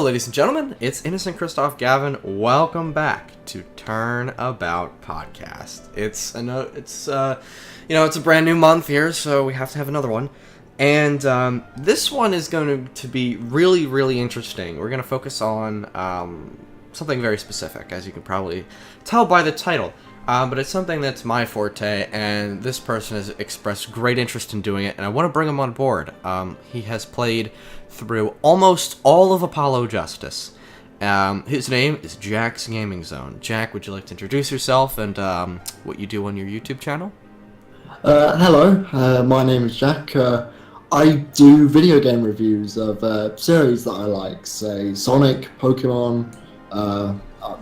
ladies and gentlemen, it's Innocent Christoph Gavin. Welcome back to Turnabout Podcast. It's a brand new month here, so we have to have another one. And this one is going to be really, really interesting. We're going to focus on something very specific, as you can probably tell by the title. But it's something that's my forte, and this person has expressed great interest in doing it, and I want to bring him on board. He has played through almost all of Apollo Justice. His name is Jack's Gaming Zone. Jack, would you like to introduce yourself and what you do on your YouTube channel? Hello, my name is Jack. I do video game reviews of series that I like, say Sonic, Pokemon.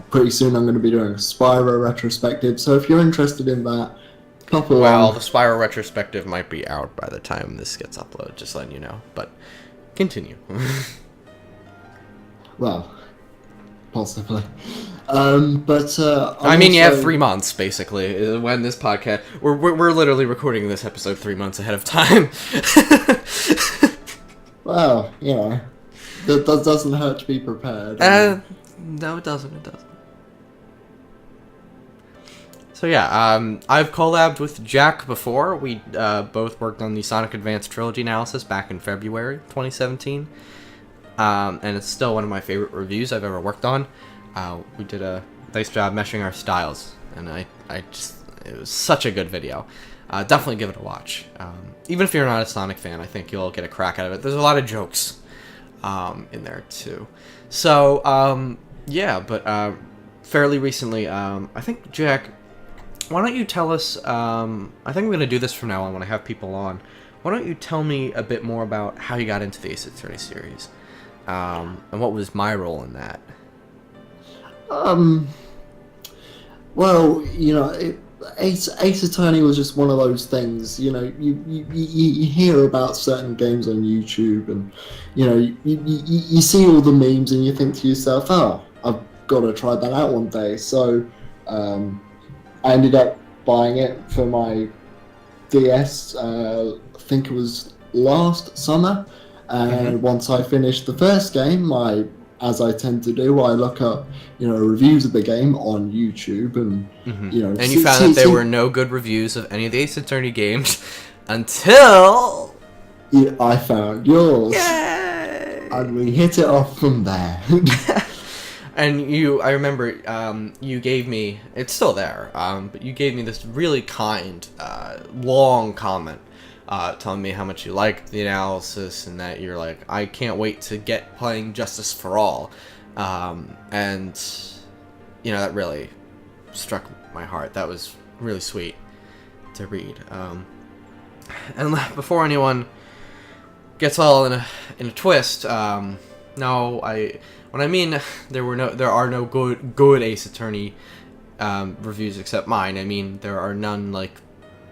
Pretty soon I'm going to be doing a Spyro retrospective, so if you're interested in that, pop along. Well, the Spyro retrospective might be out by the time this gets uploaded, just letting you know, but continue. Well, possibly. I mean, you have 3 months, basically, when this podcast... We're literally recording this episode 3 months ahead of time. Well, you know, that doesn't hurt to be prepared. No, it doesn't. So yeah, I've collabed with Jack before. We both worked on the Sonic Advance Trilogy analysis back in February 2017. And it's still one of my favorite reviews I've ever worked on. We did a nice job meshing our styles, and it was such a good video. Definitely give it a watch. Even if you're not a Sonic fan, I think you'll get a crack out of it. There's a lot of jokes in there too. So, yeah, but fairly recently, I think, Jack, why don't you tell us, I think I'm going to do this from now on when I have people on. Why don't you tell me a bit more about how you got into the Ace Attorney series, and what was my role in that? Well, you know, Ace Attorney was just one of those things. You know, you hear about certain games on YouTube, and you know, you see all the memes, and you think to yourself, "Oh, I've got to try that out one day." So, I ended up buying it for my DS. I think it was last summer, and once I finished the first game, as I tend to do, I look up, you know, reviews of the game on YouTube, and you know. And you found that there were no good reviews of any of the Ace Attorney games until I found yours. Yay! And we hit it off from there. And I remember, you gave me, it's still there, but you gave me this really kind, long comment, telling me how much you liked the analysis, and that you're like, I can't wait to get playing Justice for All. And, you know, that really struck my heart. That was really sweet to read. And before anyone gets all in a twist, no, when I mean there are no good Ace Attorney reviews except mine, I mean there are none. Like,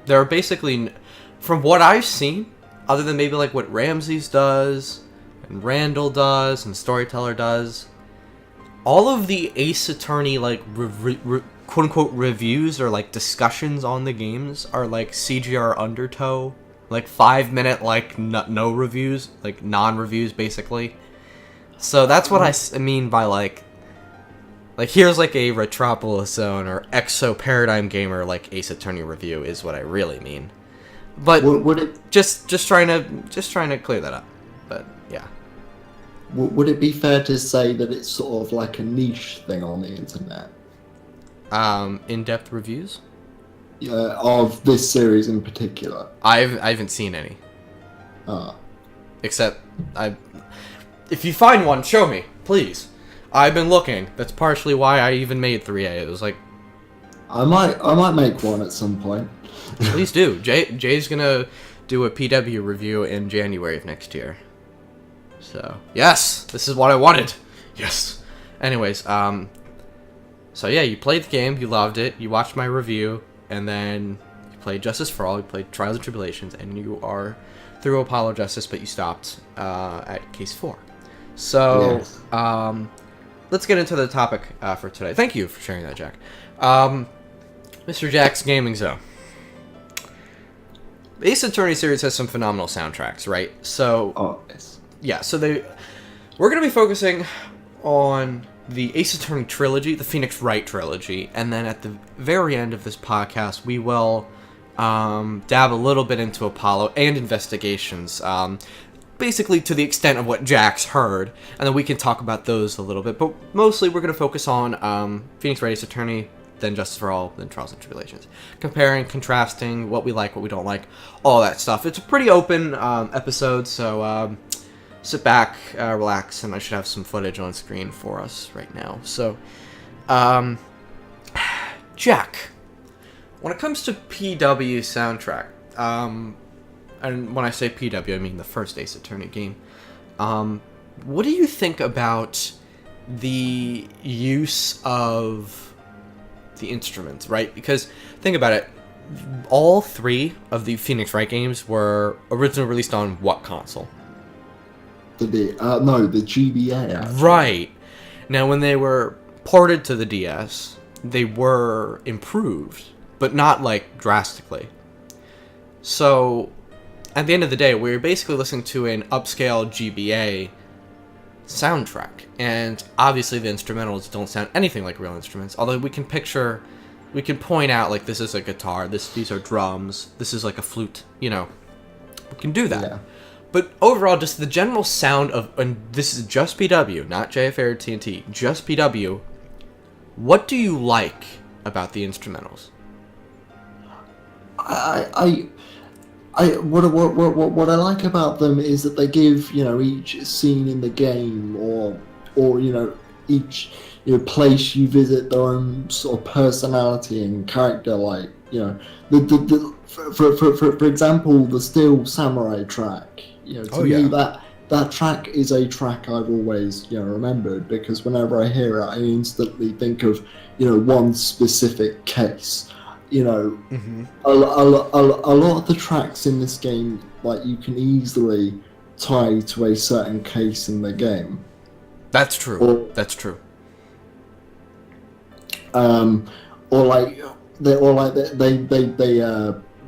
there are basically, from what I've seen, other than maybe like what Ramses does and Randall does and Storyteller does, all of the Ace Attorney like quote unquote reviews or like discussions on the games are like CGR Undertow, like 5-minute like no reviews, like non-reviews basically. So that's what I mean by like here's like a Retropolis Zone or Exo Paradigm Gamer like Ace Attorney review is what I really mean. But would it just trying to clear that up. But yeah. Would it be fair to say that it's sort of like a niche thing on the internet? In-depth reviews? Of this series in particular. I haven't seen any. Except if you find one, show me, please. I've been looking. That's partially why I even made 3A. It was like, I might make one at some point. Please do. Jay's gonna do a PW review in January of next year. So yes, this is what I wanted. Yes. Anyways, so yeah, you played the game, you loved it, you watched my review, and then you played Justice for All, you played Trials and Tribulations, and you are through Apollo Justice, but you stopped at Case 4. So, yes. Let's get into the topic for today. Thank you for sharing that, Jack. Mr. Jack's Gaming Zone. The Ace Attorney series has some phenomenal soundtracks, right? So, yes. Yeah, so we're going to be focusing on the Ace Attorney trilogy, the Phoenix Wright trilogy, and then at the very end of this podcast, we will dab a little bit into Apollo and Investigations, basically to the extent of what Jack's heard, and then we can talk about those a little bit, but mostly we're going to focus on Phoenix Wright, Ace Attorney, then Justice for All, then Trials and Tribulations. Comparing, contrasting, what we like, what we don't like, all that stuff. It's a pretty open episode, so sit back, relax, and I should have some footage on screen for us right now. So, Jack, when it comes to PW soundtrack, and when I say PW, I mean the first Ace Attorney game, what do you think about the use of the instruments, right? Because, think about it, all three of the Phoenix Wright games were originally released on what console? The GBA. Actually. Right. Now, when they were ported to the DS, they were improved, but not, like, drastically. So, at the end of the day, we're basically listening to an upscale GBA soundtrack, and obviously the instrumentals don't sound anything like real instruments, although we can point out, like, this is a guitar, these are drums, this is like a flute, we can do that. Yeah. But overall, just the general sound of, and this is just PW, not JFA or TNT, just PW, what do you like about the instrumentals? What I like about them is that they give each scene in the game or each place you visit their own sort of personality and character. Like for example, the Steel Samurai track. To me that track is a track I've always remembered, because whenever I hear it, I instantly think of one specific case. Mm-hmm. a lot of the tracks in this game, like, you can easily tie to a certain case in the game. That's true. That's true. They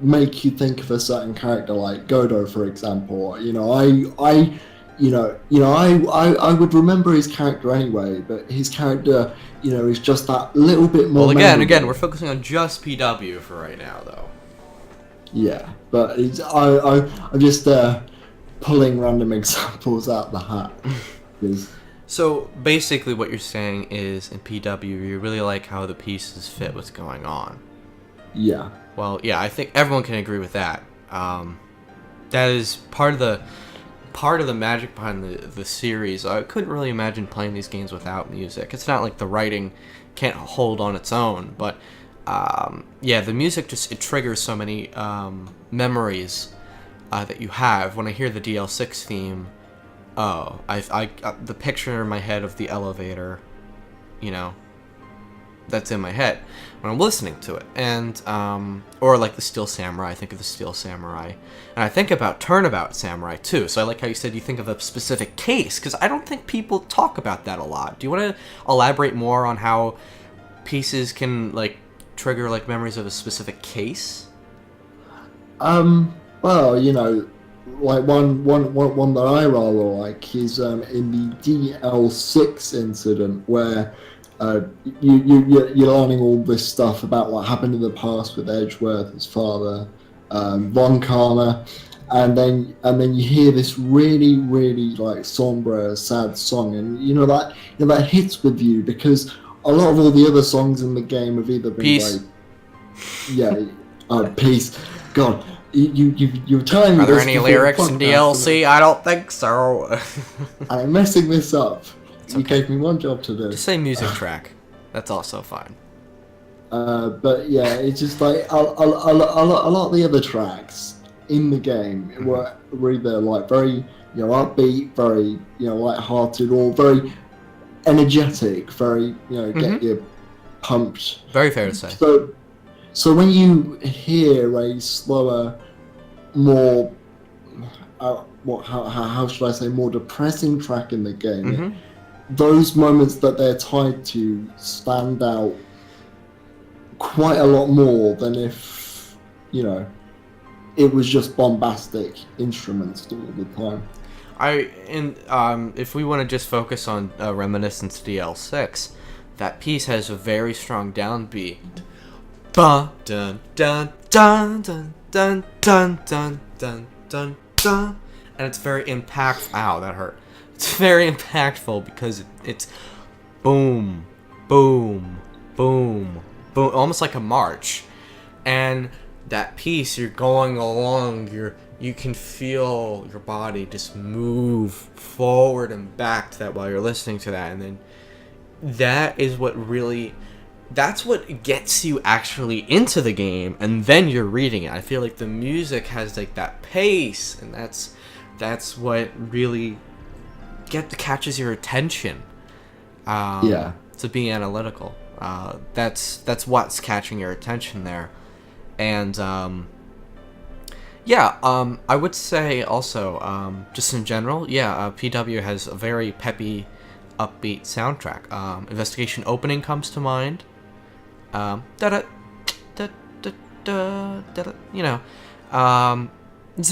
make you think of a certain character, like Godot, for example. I would remember his character anyway, but his character, is just that little bit more. Well, again, we're focusing on just PW for right now, though. Yeah, but I'm just pulling random examples out the hat. So basically, what you're saying is, in PW, you really like how the pieces fit what's going on. Yeah. Well, yeah, I think everyone can agree with that. That is part of the magic behind the series. I couldn't really imagine playing these games without music. It's not like the writing can't hold on its own, but the music it triggers so many memories that you have. When I hear the DL6 theme, the picture in my head of the elevator, that's in my head when I'm listening to it, and or like the Steel Samurai, I think of the Steel Samurai, and I think about Turnabout Samurai too. So I like how you said you think of a specific case, because I don't think people talk about that a lot. Do you want to elaborate more on how pieces can like trigger like memories of a specific case? Well, like one that I rather like is in the DL6 incident, where you're learning all this stuff about what happened in the past with Edgeworth, his father, Von Karma, and then you hear this really, really like somber, sad song, and that hits with you, because a lot of all the other songs in the game have either been Peace. Peace. God, you're telling me. Are there any lyrics in DLC? I don't think so. I'm messing this up. You gave me one job to do. Just say music track. That's also fine. But yeah, it's just like a lot of the other tracks in the game were either like very upbeat, very light-hearted, or very energetic, very get you pumped. Very fair to say. So when you hear a slower, more how should I say, more depressing track in the game, those moments that they're tied to stand out quite a lot more than if it was just bombastic instruments all the time. if we want to just focus on Reminiscence DL6, that piece has a very strong downbeat. Ba dun dun dun dun dun dun dun dun dun dun, and it's very impactful. Ow, that hurt. It's very impactful because it's boom, boom, boom, boom, almost like a march. And that piece, you're going along, you can feel your body just move forward and back to that while you're listening to that, and then that is that's what gets you actually into the game, and then you're reading it. I feel like the music has like that pace, and that's what really catches your attention. To be analytical. That's what's catching your attention there. And I would say also, just in general, PW has a very peppy, upbeat soundtrack. Investigation Opening comes to mind. It's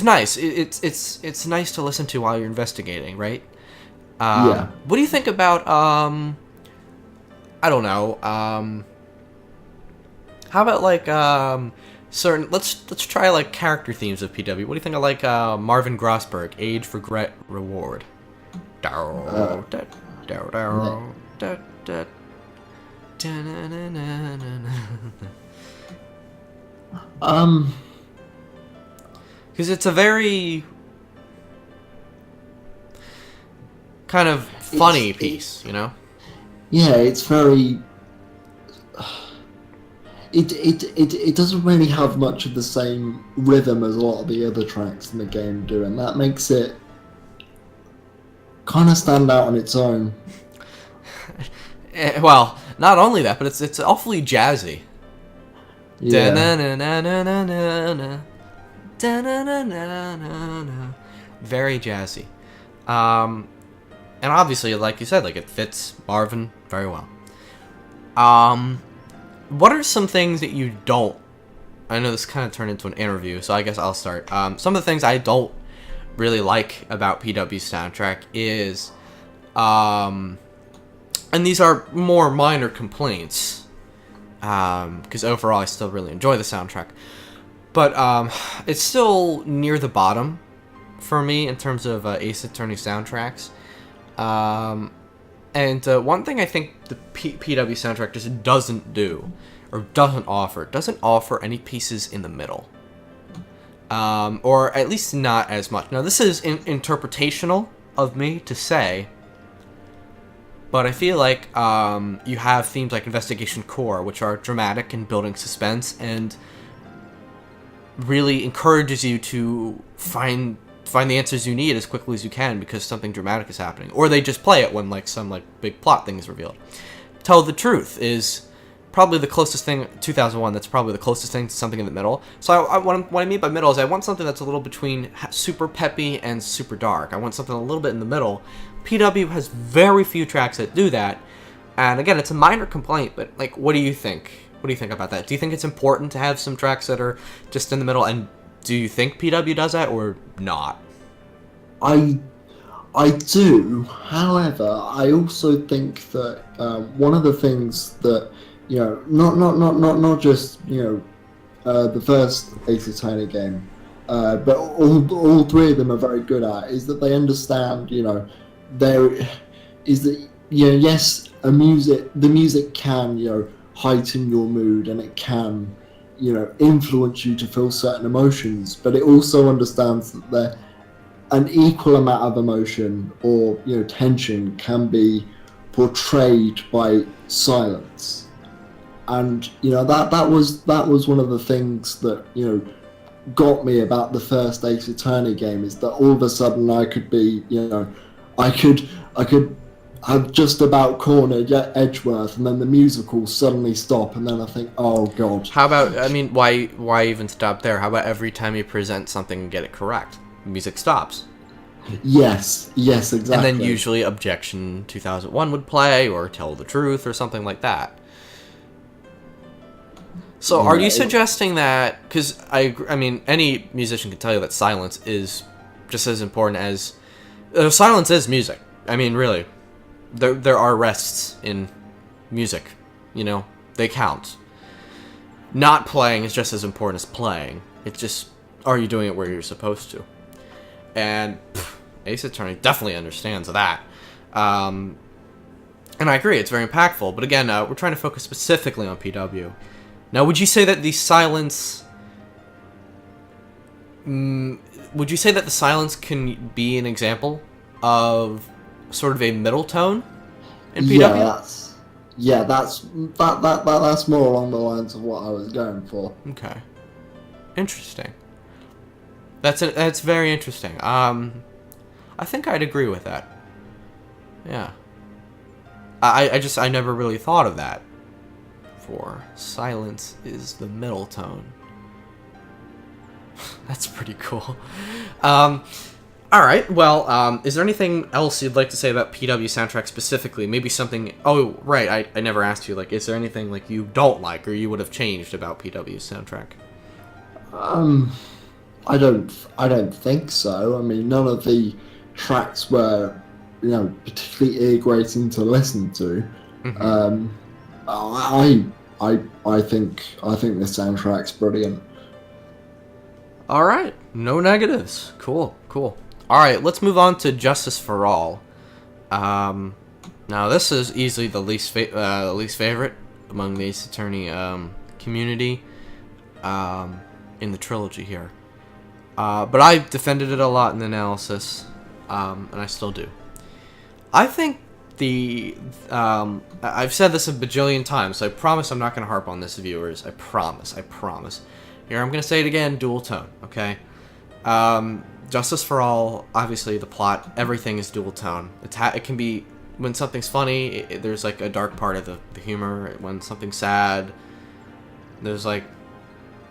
nice. It's nice to listen to while you're investigating, right? What do you think about I don't know. How about like certain? Let's try like character themes of PW. What do you think of like Marvin Grossberg, Age, Regret, Reward? Because it's a very kind of funny piece, you know? Yeah, it's very. It doesn't really have much of the same rhythm as a lot of the other tracks in the game do, and that makes it kind of stand out on its own. Well, not only that, but it's awfully jazzy. Yeah. Very jazzy. And obviously, like you said, like it fits Marvin very well. What are some things that you don't... I know this kind of turned into an interview, so I guess I'll start. Some of the things I don't really like about PW's soundtrack is... and these are more minor complaints, because overall I still really enjoy the soundtrack. But it's still near the bottom for me in terms of Ace Attorney soundtracks. And one thing I think the PW soundtrack just doesn't do, or doesn't offer any pieces in the middle. Or at least not as much. Now, this is interpretational of me to say, but I feel like you have themes like Investigation Core, which are dramatic and building suspense, and really encourages you to find the answers you need as quickly as you can because something dramatic is happening. Or they just play it when like some like big plot thing is revealed. Tell the Truth is probably the closest thing, 2001, that's probably the closest thing to something in the middle. So what I mean by middle is I want something that's a little between super peppy and super dark. I want something a little bit in the middle. PW has very few tracks that do that. And again, it's a minor complaint, but like, what do you think? What do you think about that? Do you think it's important to have some tracks that are just in the middle? And do you think PW does that or not? I do. However, I also think that one of the things that not just the first Ace Attorney game, but all three of them are very good at is that they understand. There is that yes, the music can heighten your mood and it can influence you to feel certain emotions, but it also understands that there an equal amount of emotion or tension can be portrayed by silence, and that was one of the things that got me about the first Ace Attorney game, is that all of a sudden I could be I could have just about cornered Edgeworth, and then the music will suddenly stop, and then I think, oh god. How about, I mean, why even stop there? How about every time you present something and get it correct, music stops? Yes, exactly. And then usually Objection 2001 would play, or Tell the Truth, or something like that. So are you suggesting that, because I mean, any musician can tell you that silence is just as important as Silence is music. I mean, really. There are rests in music. You know, they count. Not playing is just as important as playing. It's just, are you doing it where you're supposed to? And Ace Attorney definitely understands that. And I agree, it's very impactful. But again, we're trying to focus specifically on PW. Now, would you say that the silence... would you say that the silence can be an example of sort of a middle tone in PW? That's more along the lines of what I was going for. Okay. Interesting. That's very interesting. I think I'd agree with that. Yeah. I never really thought of that. For silence is the middle tone. That's pretty cool. Alright, well, is there anything else you'd like to say about PW soundtrack specifically? Maybe something... Oh, right, I never asked you, like, is there anything, like, you don't like or you would have changed about PW's soundtrack? I don't think so. I mean, none of the tracks were, particularly ear-grating to listen to. Mm-hmm. I think the soundtrack's brilliant. Alright, no negatives. Cool. Alright, let's move on to Justice for All. Now, this is easily the least favorite among the Ace Attorney community in the trilogy here. But I defended it a lot in the analysis, and I still do. I think I've said this a bajillion times, so I promise I'm not going to harp on this, viewers. I promise. Here, I'm going to say it again, dual tone, okay? Justice for All, obviously the plot, everything is dual tone. It can be, when something's funny, there's like a dark part of the humor. When something's sad, there's like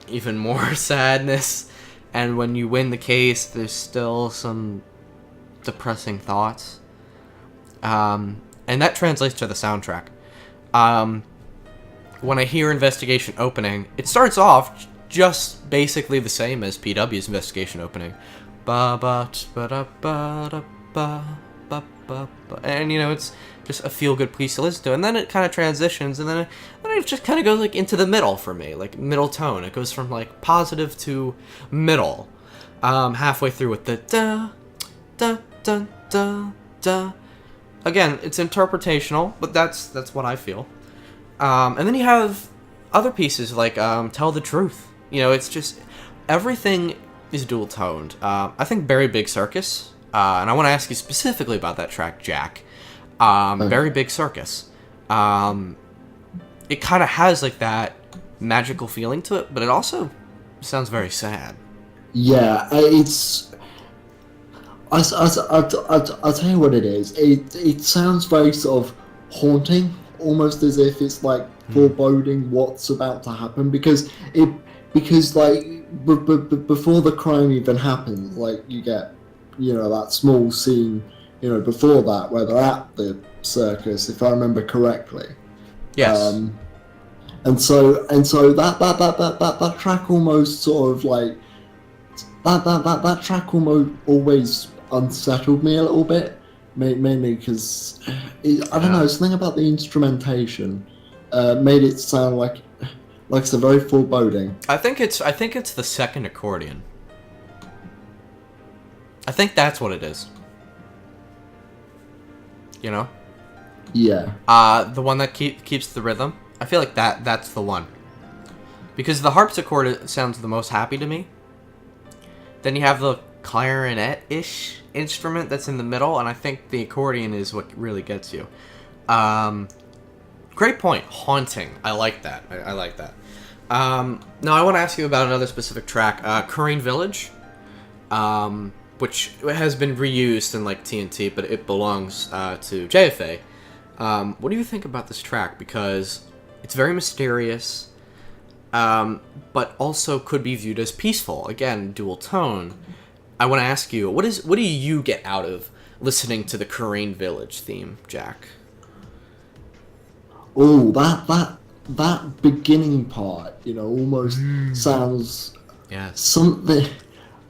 even more sadness. And when you win the case, there's still some depressing thoughts. And that translates to the soundtrack. When I hear Investigation opening, it starts off just basically the same as PW's Investigation opening. And, it's just a feel-good piece to listen to. And then it kind of transitions, and then it just kind of goes, like, into the middle for me. Like, middle tone. It goes from, like, positive to middle. Halfway through with the da. Again, it's interpretational, but that's what I feel. And then you have other pieces, like, Tell the Truth. It's just, everything is dual-toned. I think Very Big Circus, and I want to ask you specifically about that track, Jack. Very Big Circus. It kind of has, like, that magical feeling to it, but it also sounds very sad. Yeah, it's... I'll tell you what it is. It sounds very sort of haunting, almost as if it's, like, foreboding what's about to happen, because like before the crime even happens, like you get that small scene before that where they're at the circus, if I remember correctly. Yes. And so that track almost sort of like that track almost always unsettled me a little bit, mainly because I don't know, something about the instrumentation made it sound like it's a very foreboding. I think it's the second accordion. I think that's what it is. Yeah. The one that keeps the rhythm. I feel like that's the one. Because the harpsichord sounds the most happy to me. Then you have the clarinet-ish instrument that's in the middle, and I think the accordion is what really gets you. Great point. Haunting. I like that. I like that. Now I want to ask you about another specific track, Corinne Village, which has been reused in like TNT, but it belongs to JFA. What do you think about this track? Because it's very mysterious, but also could be viewed as peaceful. Again, dual tone. I want to ask you, what do you get out of listening to the Corinne Village theme, Jack? Oh, that beginning part, almost sounds yes. something.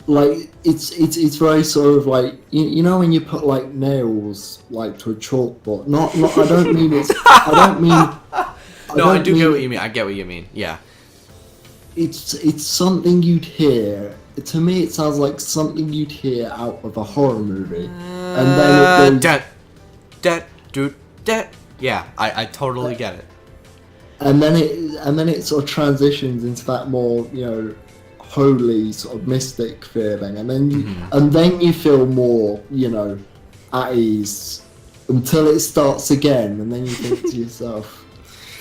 like it's very sort of like you know when you put like nails like to a chalkboard. Not I don't mean it's I don't mean. No, I do get what you mean. I get what you mean. Yeah. It's something you'd hear. To me, it sounds like something you'd hear out of a horror movie, and then it goes. Yeah, I totally get it. And then it sort of transitions into that more holy sort of mystic feeling, and then you feel more at ease until it starts again, and then you think to yourself,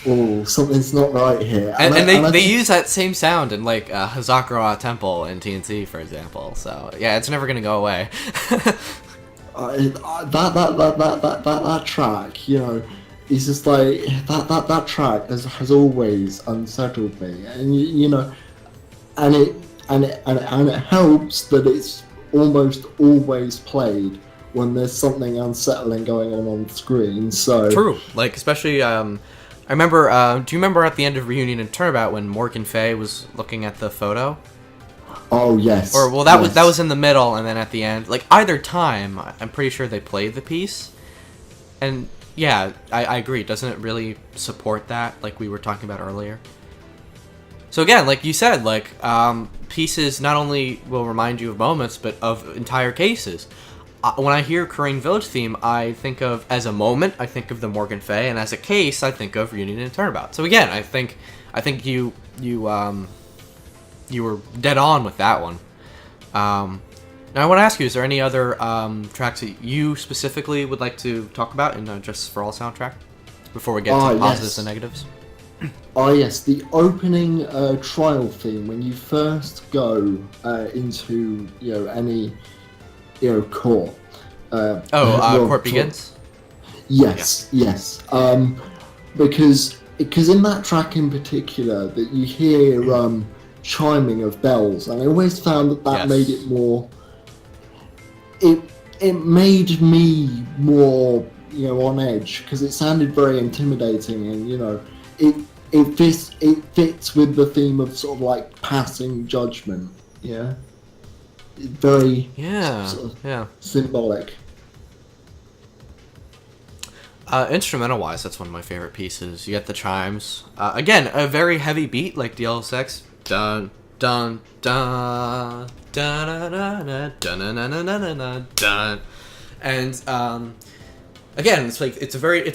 oh, something's not right here. And they use that same sound in like Hazakura Temple in TNC, for example. So yeah, it's never gonna go away. That track, it's just like that track has always unsettled me, and and it helps that it's almost always played when there's something unsettling going on screen. So true, like especially I remember. Do you remember at the end of Reunion and Turnabout when Morgan Fay was looking at the photo? Oh yes. Or well, that was in the middle, and then at the end, like either time, I'm pretty sure they played the piece, and yeah, I agree. Doesn't it really support that, like we were talking about earlier? So again, like you said, like pieces not only will remind you of moments, but of entire cases. When I hear Korean Village theme, I think of, as a moment, I think of the Morgan Fay, and as a case, I think of Reunion and Turnabout. So again, I think you were dead on with that one. Now I want to ask you, is there any other tracks that you specifically would like to talk about in Just For All soundtrack before we get to positives and negatives? Oh yes, the opening trial theme when you first go into any court. Court Begins? Yes, yeah. Yes. Because in that track in particular, that you hear chiming of bells, and I always found that made it more. It made me more on edge because it sounded very intimidating, and it fits with the theme of sort of like passing judgment. Yeah. Very symbolic. Instrumental-wise, that's one of my favorite pieces. You get the chimes. Again, a very heavy beat like DLSX. Dun dun dun dun dun dun dun dun. And again, it's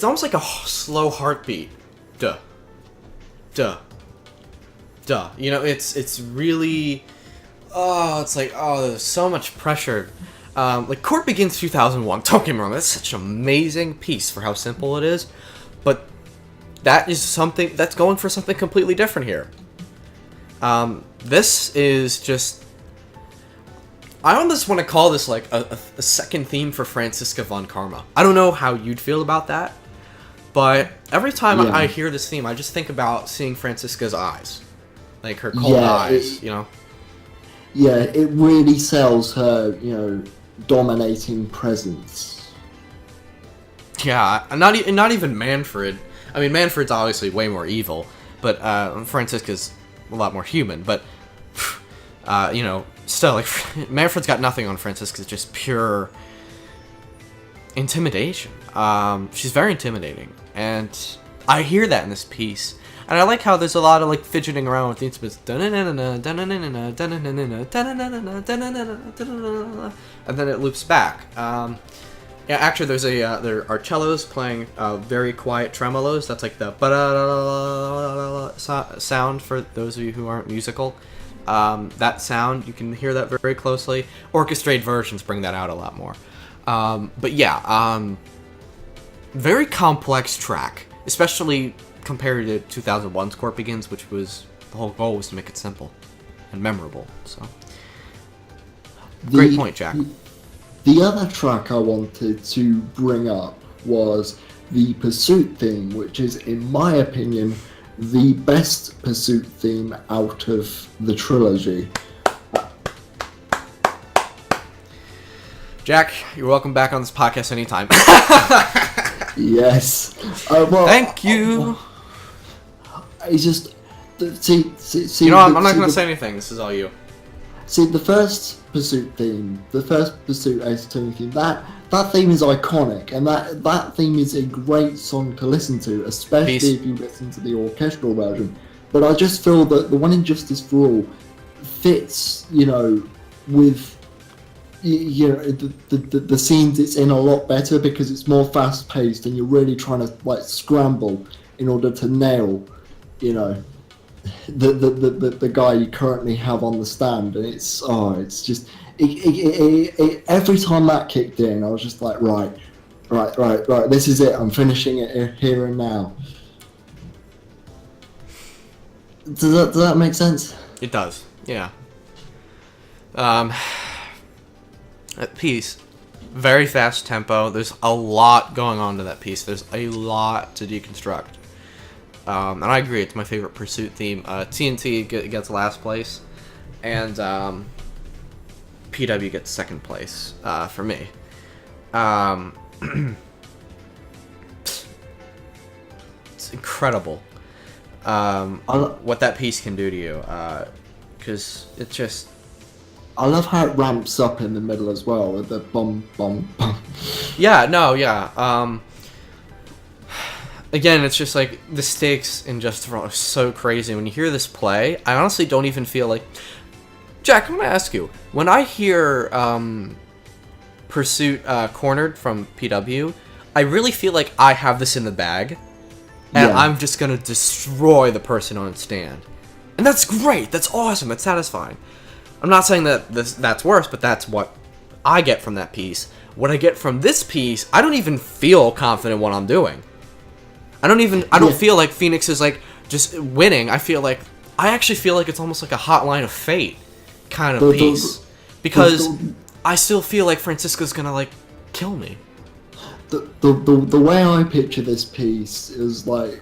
almost like a slow heartbeat. Duh, duh, duh. It's really. Oh, it's like, there's so much pressure. Like, Court Begins 2001, don't get me wrong, that's such an amazing piece for how simple it is, but that is something, that's going for something completely different here. This is just, I almost want to call this like a second theme for Franziska von Karma. I don't know how you'd feel about that, but every time I hear this theme, I just think about seeing Franziska's eyes. Like, her cold eyes, Yeah, it really sells her, dominating presence. Yeah, not even Manfred. I mean, Manfred's obviously way more evil, but Franziska's a lot more human. But still, like Manfred's got nothing on Franziska. It's just pure intimidation. She's very intimidating, and I hear that in this piece. And I like how there's a lot of like fidgeting around with the instruments, and then it loops back. Actually, there are cellos playing very quiet tremolos. That's like the sound for those of you who aren't musical. That sound, you can hear that very closely. Orchestrated versions bring that out a lot more. But yeah, very complex track, especially compared to 2001's Court Begins, which was, the whole goal was to make it simple and memorable. So, great point, Jack. The other track I wanted to bring up was the Pursuit theme, which is, in my opinion, the best Pursuit theme out of the trilogy. Jack, you're welcome back on this podcast anytime. Yes. Thank you. It's just see. I'm not going to say anything. This is all you. See, the first Pursuit theme, the first Pursuit Ace Attorney theme, that theme is iconic, and that theme is a great song to listen to, especially if you listen to the orchestral version. But I just feel that the one in Justice for All fits, with the scenes it's in a lot better because it's more fast paced and you're really trying to like scramble in order to nail, the guy you currently have on the stand, and it's just every time that kicked in, I was just like, right, this is it. I'm finishing it here and now. Does that make sense? It does. Yeah. That piece, very fast tempo. There's a lot going on to that piece. There's a lot to deconstruct. And I agree, it's my favorite Pursuit theme. TNT gets last place, and PW gets second place for me. It's incredible what that piece can do to you, because it's just... I love how it ramps up in the middle as well, with the bum, bum, bum. Yeah, no, yeah. Again, it's just like the stakes in Justice for All are so crazy. When you hear this play, I honestly don't even feel like... Jack, I'm going to ask you. When I hear Pursuit cornered from PW, I really feel like I have this in the bag, and I'm just going to destroy the person on stand. And that's great. That's awesome. That's satisfying. I'm not saying that that's worse, but that's what I get from that piece. What I get from this piece, I don't even feel confident in what I'm doing. I don't feel like Phoenix is like just winning. I actually feel like it's almost like a Hotline of Fate kind of piece, because I still feel like Francisco's gonna like kill me. The way I picture this piece is like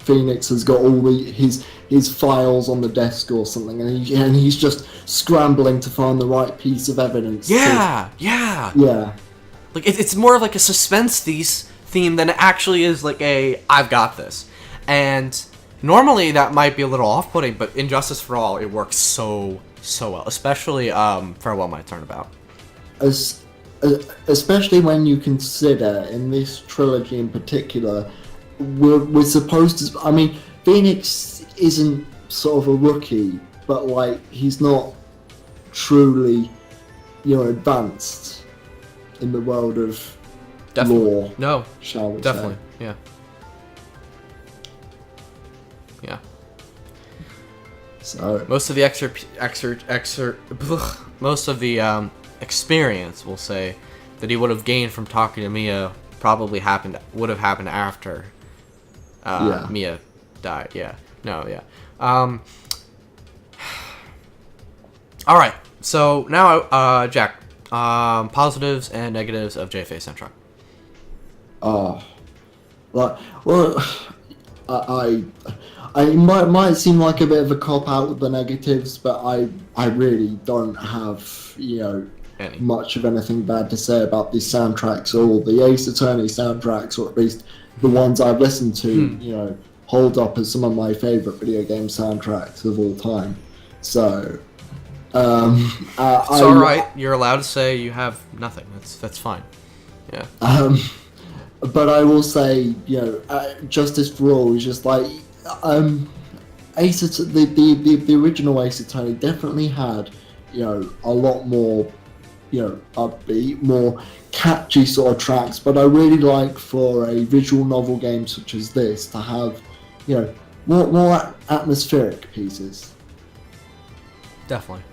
Phoenix has got all his files on the desk or something, and he's just scrambling to find the right piece of evidence. Yeah. Like it's more of like a suspense theme than it actually is like a I've got this. And normally that might be a little off-putting, but in Justice for All it works so well, especially Farewell My Turnabout. Especially when you consider in this trilogy in particular, we're supposed to. I mean, Phoenix isn't sort of a rookie, but like he's not truly, advanced in the world of law. No, shall we definitely, say. Yeah. So most of the most of the experience, we'll say, that he would have gained from talking to Mia probably would have happened after Mia died. Yeah. No. Yeah. All right. So now, Jack, positives and negatives of JFA soundtrack. I might seem like a bit of a cop out with the negatives, but I really don't have much of anything bad to say about these soundtracks, or the Ace Attorney soundtracks, or at least the ones I've listened to. Hold up as some of my favorite video game soundtracks of all time. So, it's all right. You're allowed to say you have nothing. That's fine. Yeah. But I will say, Justice for All is just like the original Ace Attorney definitely had, a lot more, upbeat, more catchy sort of tracks. But I really like for a visual novel game such as this to have, more atmospheric pieces. Definitely.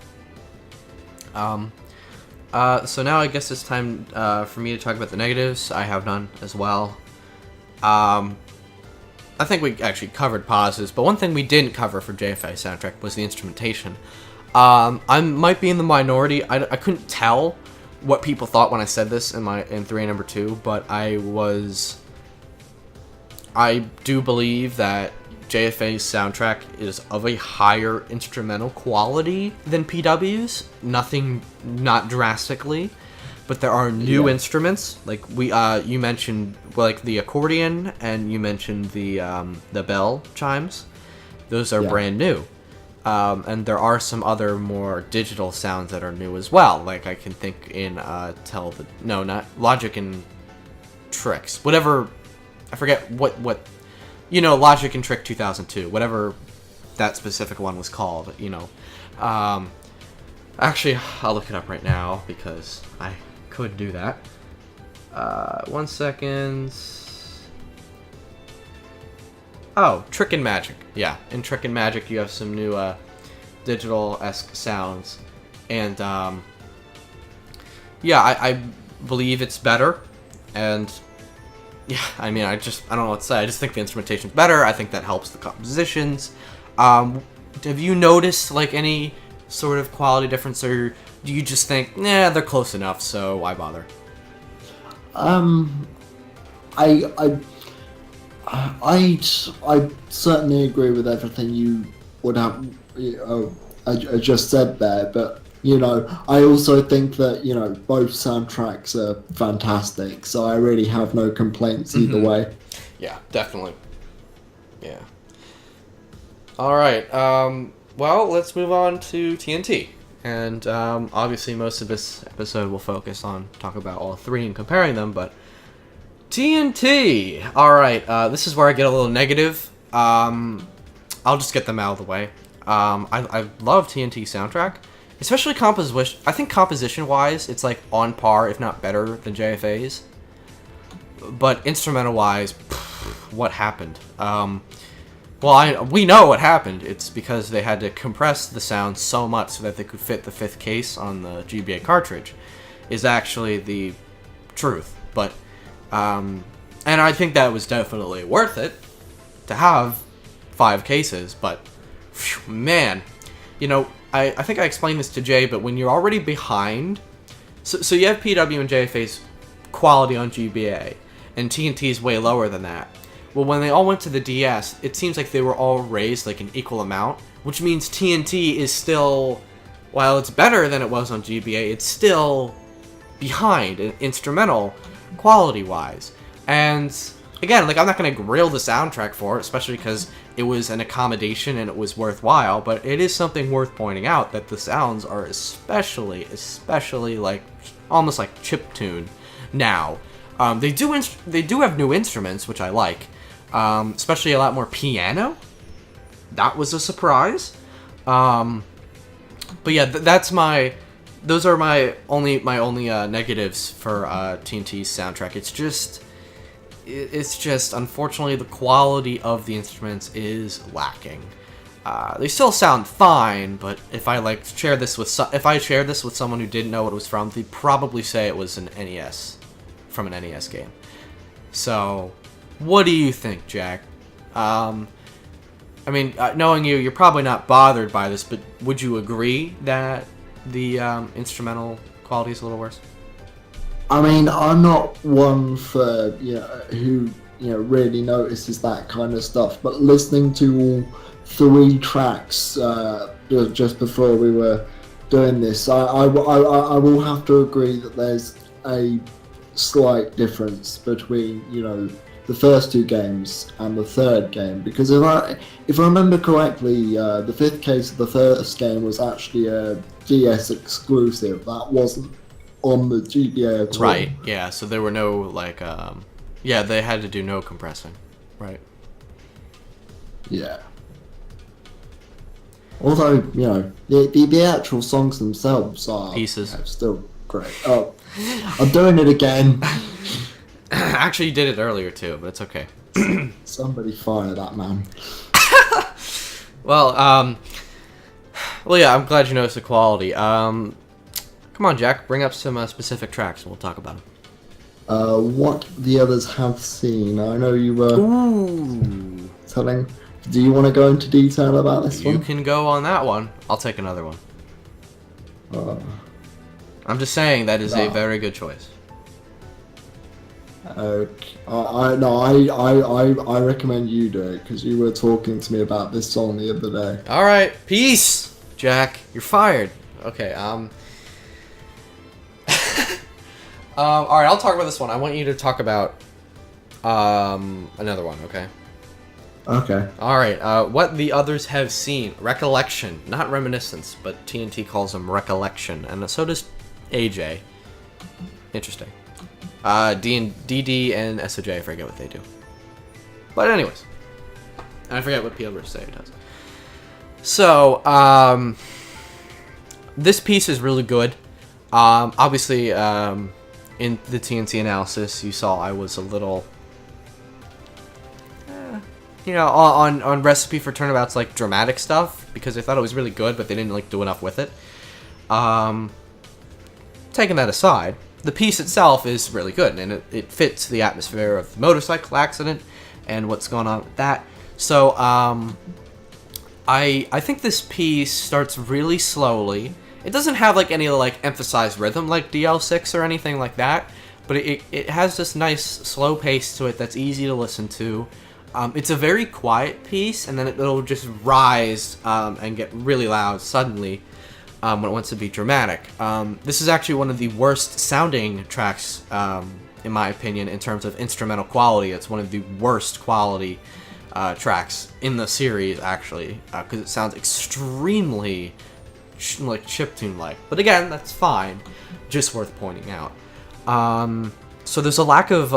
So now I guess it's time for me to talk about the negatives. I have none as well. I think we actually covered positives, but one thing we didn't cover for JFA soundtrack was the instrumentation. I might be in the minority. I couldn't tell what people thought when I said this in 3A number 2, but I do believe that JFA's soundtrack is of a higher instrumental quality than PW's. Not drastically, but there are new instruments. Like you mentioned, like the accordion, and you mentioned the bell chimes. Those are brand new. And there are some other more digital sounds that are new as well. Like I can think in not Logic and Tricks. Whatever, I forget what Logic and Trick 2002. Whatever that specific one was called. Actually, I'll look it up right now because I could do that. 1 second. Oh, Trick and Magic. Yeah, in Trick and Magic you have some new digital-esque sounds. And I believe it's better. And yeah, I mean, I don't know what to say. I just think the instrumentation's better. I think that helps the compositions. Have you noticed like any sort of quality difference, or do you just think, nah, they're close enough, so why bother? I certainly agree with everything you would have I just said there, but I also think that both soundtracks are fantastic, so I really have no complaints either way. Yeah, definitely. Yeah. All right. Well, let's move on to TNT, and obviously most of this episode will focus on talking about all three and comparing them, but. TNT! Alright, this is where I get a little negative. I'll just get them out of the way. I love TNT soundtrack, especially composition. I think composition-wise, it's like on par, if not better, than JFA's. But instrumental-wise, what happened? We know what happened. It's because they had to compress the sound so much so that they could fit the 5th case on the GBA cartridge, is actually the truth. But and I think that was definitely worth it to have 5 cases, but phew, man, I think I explained this to Jay, but when you're already behind, so you have PW and JFA's quality on GBA, and TNT is way lower than that. Well, when they all went to the DS, it seems like they were all raised like an equal amount, which means TNT is still, while it's better than it was on GBA, it's still behind in instrumental quality-wise. And again, like, I'm not going to grill the soundtrack for it, especially because it was an accommodation and it was worthwhile, but it is something worth pointing out that the sounds are especially like almost like chiptune now. They do have new instruments, which I like, especially a lot more piano. That was a surprise. But yeah, those are my only negatives for TNT's soundtrack. It's just unfortunately the quality of the instruments is lacking. They still sound fine, but if I share this with someone who didn't know what it was from, they'd probably say it was an NES from an NES game. So, what do you think, Jack? I mean, knowing you're probably not bothered by this, but would you agree that the instrumental quality is a little worse? I mean, I'm not one for who really notices that kind of stuff, but listening to all 3 tracks just before we were doing this, I will have to agree that there's a slight difference between the first 2 games and the 3rd game, because if I remember correctly, the 5th case of the first game was actually a DS exclusive. That wasn't on the GBA at all. Right, yeah, so there were no, they had to do no compressing. Right. Yeah. Although, the actual songs themselves are pieces. Still great. Oh, I'm doing it again. Actually, you did it earlier too, but it's okay. Somebody fire that man. Well, yeah, I'm glad you noticed the quality. Come on, Jack, bring up some specific tracks and we'll talk about them. What the others have seen. I know you were telling. Do you want to go into detail about this one? You can go on that one. I'll take another one. I'm just saying that is a very good choice. Okay. I recommend you do it because you were talking to me about this song the other day. All right, peace, Jack. You're fired. Okay. All right, I'll talk about this one. I want you to talk about another one. Okay. Okay. All right. What the others have seen. Recollection. Not reminiscence, but TNT calls them recollection. And so does AJ. Interesting. DD and SOJ, I forget what they do. But anyways. I forget what PL vs. Say does. So, this piece is really good. Obviously, in the TNT analysis, you saw I was a little, on Recipe for Turnabout's like dramatic stuff, because I thought it was really good, but they didn't like do enough with it. Taking that aside, the piece itself is really good, and it fits the atmosphere of the motorcycle accident and what's going on with that. So, I think this piece starts really slowly. It doesn't have like any like emphasized rhythm like DL6 or anything like that, but it has this nice slow pace to it that's easy to listen to. It's a very quiet piece, and then it'll just rise and get really loud suddenly when it wants to be dramatic. This is actually one of the worst sounding tracks, in my opinion, in terms of instrumental quality. It's one of the worst quality tracks in the series, actually, because it sounds extremely like chiptune like. But again, that's fine, just worth pointing out. So there's a lack of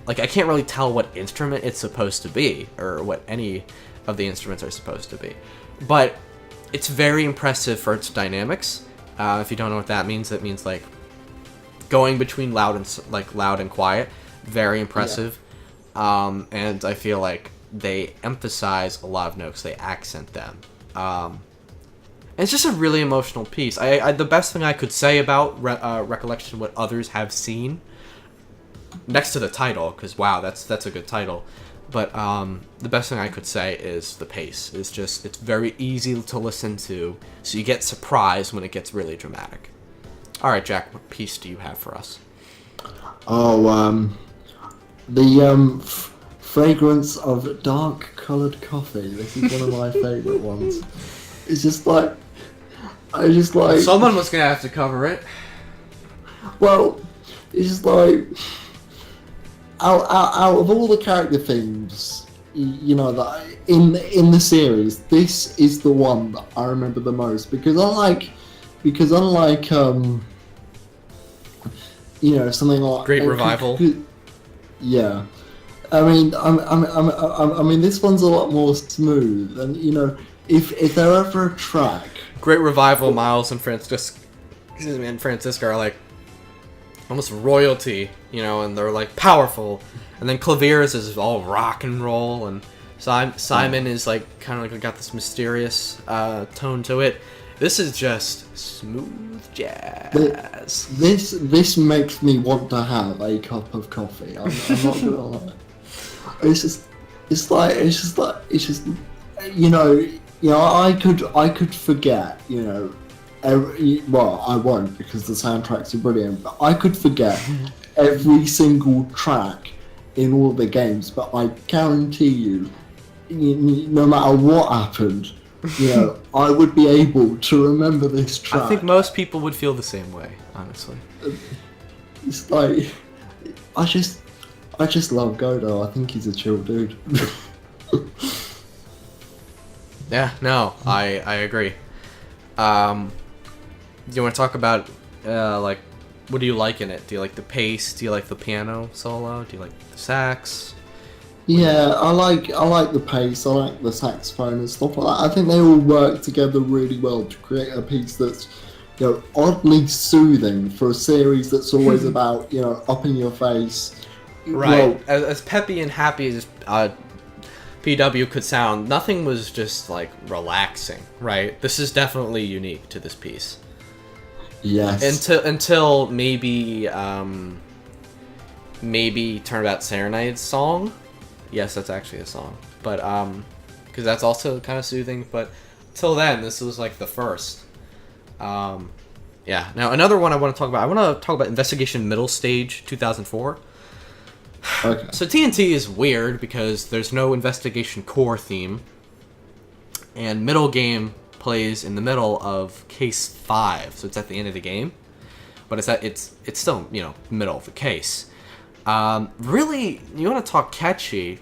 like, I can't really tell what instrument it's supposed to be, or what any of the instruments are supposed to be, but it's very impressive for its dynamics. If you don't know what that means, it means like going between loud and quiet. Very impressive. Yeah. And I feel like they emphasize a lot of notes, they accent them. And it's just a really emotional piece. The best thing I could say about Recollection, what others have seen, next to the title, because wow, that's a good title, but the best thing I could say is the pace. It's very easy to listen to, so you get surprised when it gets really dramatic. All right, Jack, what piece do you have for us? Oh, the fragrance of dark-colored coffee. This is one of my favorite ones. It's just like, someone was gonna have to cover it. Well, it's just like, out of all the character themes, that in the series, this is the one that I remember the most, because unlike something like Great Revival. Yeah, I mean, this one's a lot more smooth, and if there ever a track. Great Revival, Miles and Francisco are like almost royalty, and they're like powerful. And then Claveris is all rock and roll, and Simon is like kind of like got this mysterious tone to it. This is just smooth jazz. This makes me want to have a cup of coffee. I'm not gonna lie. It's just I could forget, well, I won't, because the soundtracks are brilliant, but I could forget every single track in all the games, but I guarantee you, no matter what happened, I would be able to remember this track. I think most people would feel the same way, honestly. It's like, I just love Godo. I think he's a chill dude. Yeah, no, I agree. Do you want to talk about, like, what do you like in it? Do you like the pace? Do you like the piano solo? Do you like the sax? Yeah, I like the pace. I like the saxophone and stuff like that. I think they all work together really well to create a piece that's, oddly soothing for a series that's always about, up in your face. Right. Well, as peppy and happy as PW could sound, nothing was just like relaxing, right? This is definitely unique to this piece. Yes. Until maybe Turnabout Serenade's song. Yes, that's actually a song, but because that's also kind of soothing. But till then, this was like the first. Yeah. Now another one I want to talk about. I want to talk about Investigation Middle Stage 2004. Okay. So TNT is weird because there's no Investigation Core theme, and middle game plays in the middle of Case 5, so it's at the end of the game, but it's still middle of the case. Really, you want to talk catchy?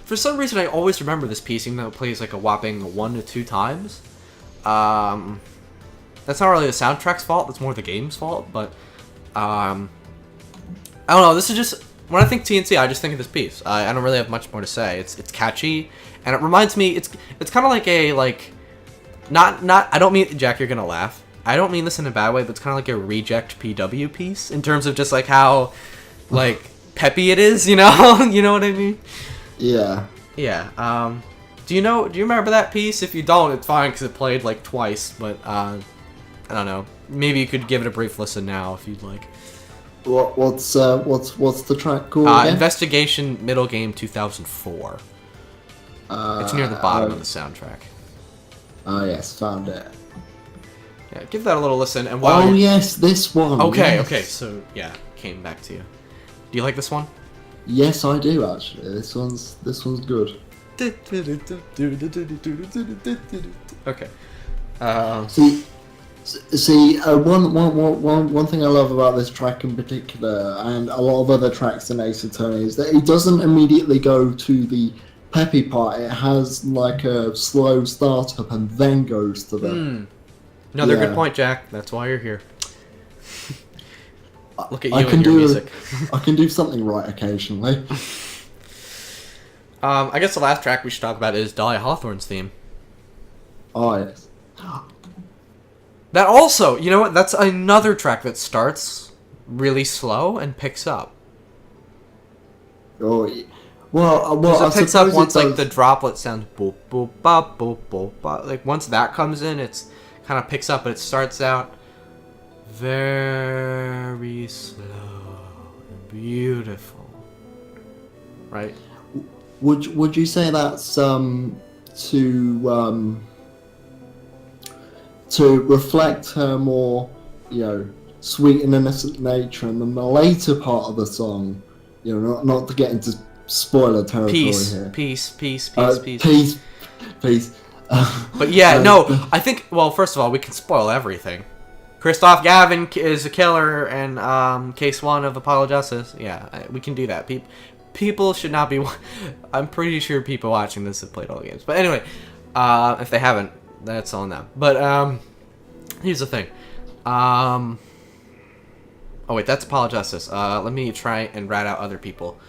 For some reason, I always remember this piece, even though it plays like a whopping 1 to 2 times. That's not really the soundtrack's fault. That's more the game's fault. But I don't know. This is just when I think TNC, I just think of this piece. I don't really have much more to say. It's catchy, and it reminds me. It's kind of like a not. I don't mean, Jack, you're gonna laugh. I don't mean this in a bad way, but it's kind of like a reject PW piece in terms of just like how like peppy it is, you know? You know what I mean? Yeah. Yeah. Do you remember that piece? If you don't, it's fine because it played like twice, but I don't know. Maybe you could give it a brief listen now if you'd like. What's the track called again? Investigation Middle Game 2004. It's near the bottom of the soundtrack. Oh yes, found it. Yeah, give that a little listen. And while yes, this one. Okay, yes. okay, so yeah, came back to you. Do you like this one? Yes, I do actually. This one's good. Okay. One thing I love about this track in particular, and a lot of other tracks in Ace Attorney, is that it doesn't immediately go to the peppy part. It has like a slow startup and then goes to the. Another good point, Jack. That's why you're here. Look at you and your music. I can do something right occasionally. I guess the last track we should talk about is Dahlia Hawthorne's theme. Oh yes. That also, you know what? That's another track that starts really slow and picks up. Oh, well, it picks up once like the droplet sounds boop boop bop boop boop bop. Like once that comes in, it's kind of picks up, but it starts out very slow and beautiful, right? Would you say that's to reflect her more, sweet and innocent nature, and then the later part of the song, not to get into spoiler territory here. Peace. But yeah, no, I think, well, first of all, we can spoil everything. Christoph Gavin is a killer in case 1 of Apollo Justice. Yeah, we can do that. People should not be... I'm pretty sure people watching this have played all the games. But anyway, if they haven't, that's on them. But here's the thing. Oh, wait, that's Apollo Justice. Let me try and rat out other people.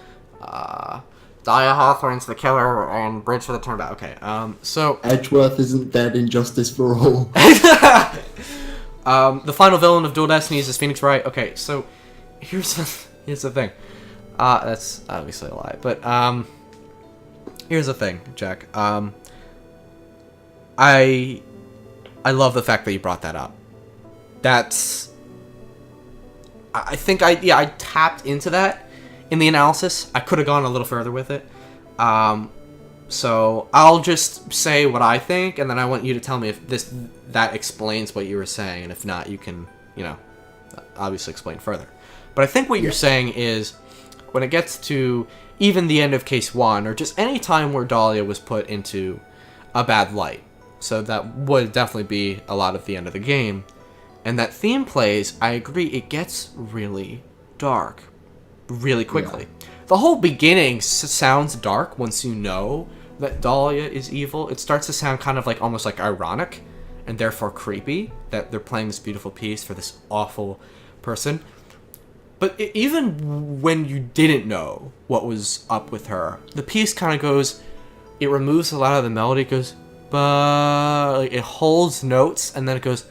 Dahlia Hawthorne's the killer and Bridge for the Turnabout. Okay, so... Edgeworth isn't dead in Justice for All. The final villain of Dual Destinies is Phoenix Wright. Okay, so here's the thing. That's obviously a lie, but here's the thing, Jack. I love the fact that you brought that up. I think I tapped into that in the analysis. I could have gone a little further with it. So I'll just say what I think, and then I want you to tell me if that explains what you were saying, and if not, you can, obviously explain further. But I think what you're saying is, when it gets to even the end of case 1, or just any time where Dahlia was put into a bad light, so that would definitely be a lot of the end of the game, and that theme plays, I agree, it gets really dark really quickly. Yeah. The whole beginning sounds dark once you know that Dahlia is evil. It starts to sound kind of like almost like ironic and therefore creepy that they're playing this beautiful piece for this awful person. But even when you didn't know what was up with her, the piece kind of goes, it removes a lot of the melody, it goes, like it holds notes, and then it goes,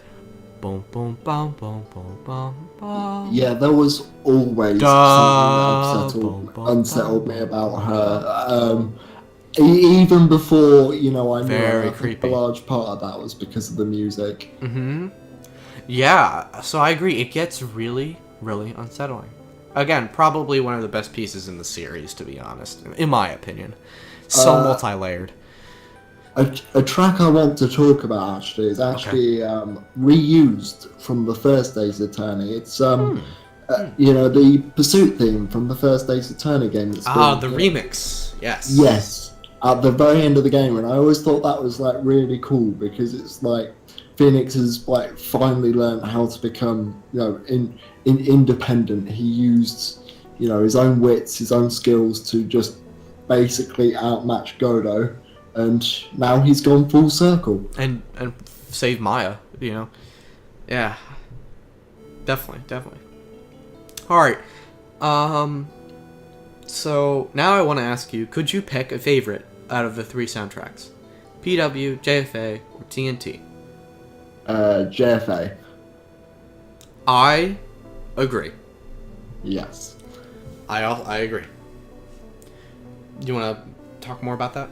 boom, boom, boom, boom, boom, boom, boom. Yeah, there was always something that unsettled me about her. Even before, I knew Very her, creepy. A large part of that was because of the music. Mm-hmm. Yeah, so I agree. It gets really, really unsettling. Again, probably one of the best pieces in the series, to be honest, in my opinion. So multi-layered. A track I want to talk about actually is reused from the first Ace Attorney. It's the pursuit theme from the first Ace Attorney game. The remix. Yes. Yes. At the very end of the game, and I always thought that was like really cool because it's like Phoenix has like finally learned how to become, independent. He used, his own wits, his own skills to just basically outmatch Godo, and now he's gone full circle. And save Maya, Yeah. Definitely. Alright. So now I want to ask you, could you pick a favorite out of the 3 soundtracks? PW, JFA, or TNT? JFA. I agree. Yes. I agree. Do you want to talk more about that?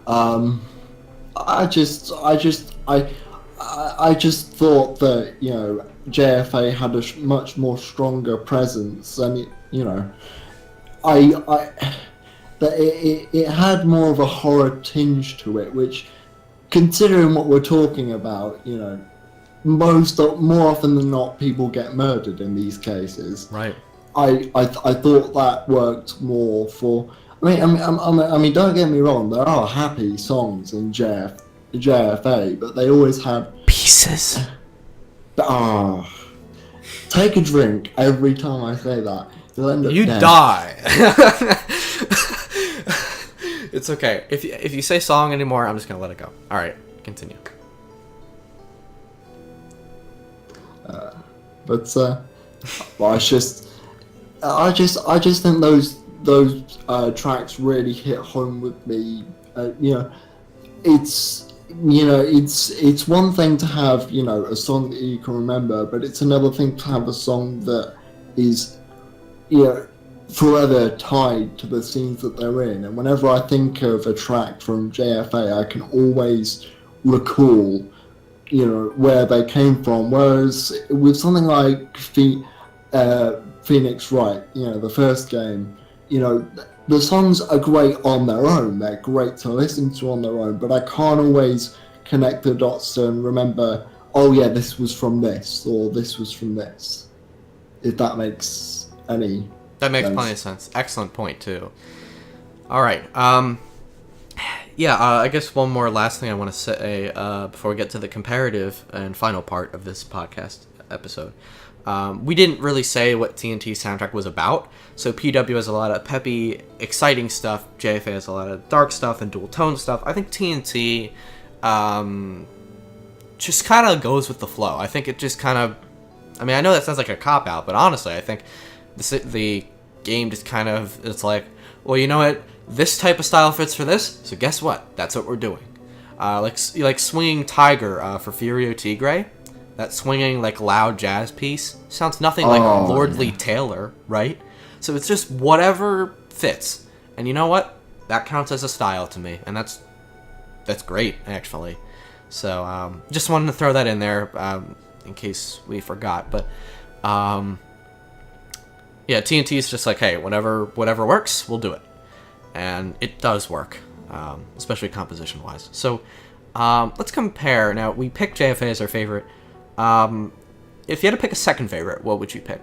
I just thought that JFA had a much more stronger presence, and that it had more of a horror tinge to it, which, considering what we're talking about, more often than not, people get murdered in these cases. Right. I thought that worked more for. I mean, don't get me wrong. There are happy songs in JFA, but they always have pieces. Take a drink every time I say that. You'll end up you dead. Die. It's okay. If you say song anymore, I'm just gonna let it go. All right, continue. I just think those tracks really hit home with me. It's one thing to have a song that you can remember, but it's another thing to have a song that is forever tied to the scenes that they're in. And whenever I think of a track from JFA, I can always recall where they came from. Whereas with something like Phoenix Wright, the first game, the songs are great on their own. They're great to listen to on their own, but I can't always connect the dots and remember, oh yeah, this was from this, or this was from this. If that makes any That makes sense. plenty of sense. Excellent point, too. All right. I guess one more last thing I want to say before we get to the comparative and final part of this podcast episode. We didn't really say what TNT's soundtrack was about. So PW has a lot of peppy, exciting stuff. JFA has a lot of dark stuff and dual tone stuff. I think TNT just kind of goes with the flow. I think it just kind of... I mean, I know that sounds like a cop-out, but honestly, I think the game just kind of... It's like, well, you know what? This type of style fits for this, so guess what? That's what we're doing. Like Swinging Tiger for Furio Tigre. That swinging, loud jazz piece sounds nothing like Lordly Taylor, right? So it's just whatever fits. And you know what? That counts as a style to me. And that's great, actually. So just wanted to throw that in there in case we forgot. But TNT is just like, hey, whatever works, we'll do it. And it does work, especially composition-wise. So let's compare. Now, we picked JFA as our favorite. If you had to pick a second favorite, what would you pick?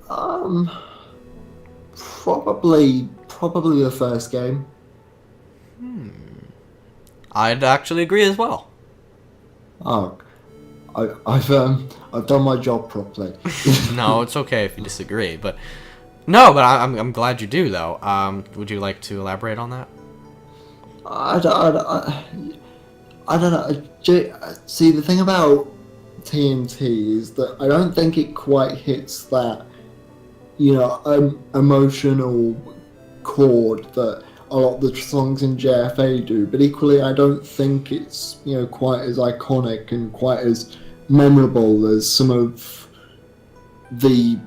Probably the first game. I'd actually agree as well. Oh, I've done my job properly. No, it's okay if you disagree, but I'm glad you do though. Would you like to elaborate on that? I don't know. See, the thing about TNT is that I don't think it quite hits that, emotional chord that a lot of the songs in JFA do. But equally, I don't think it's, quite as iconic and quite as memorable as some of the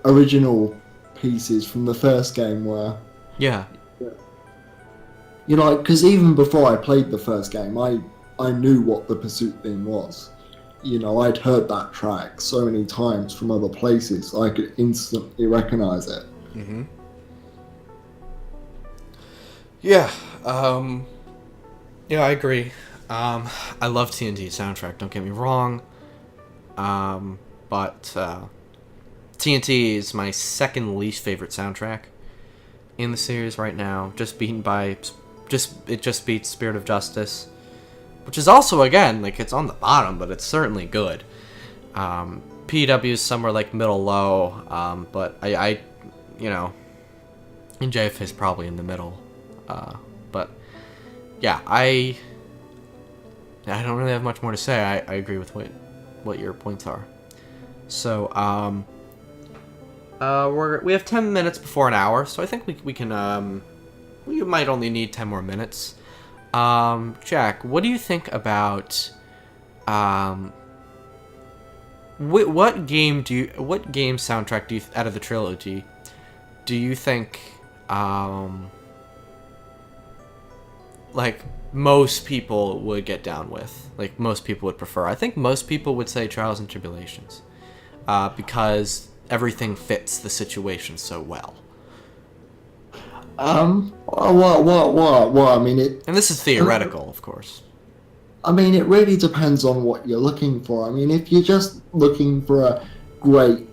original pieces from the first game were. Yeah. Because even before I played the first game, I knew what the Pursuit theme was. I'd heard that track so many times from other places, I could instantly recognize it. Mm-hmm. Yeah. I agree. I love TNT soundtrack, don't get me wrong. But TNT is my second least favorite soundtrack in the series right now, just beaten by it just beats Spirit of Justice, which is also, again, like, it's on the bottom, but it's certainly good. PW is somewhere like middle low, but I you know, and JF is probably in the middle. But yeah, I don't really have much more to say. I agree with what your points are. So we have 10 minutes before an hour, so I think we can we might only need 10 more minutes. Jack, what do you think about what game soundtrack do you out of the trilogy do you think like most people would get down with, like most people would prefer? I think most people would say Trials and Tribulations, because everything fits the situation so well. Well, I mean, and this is theoretical, of course. I mean, it really depends on what you're looking for. I mean, if you're just looking for a great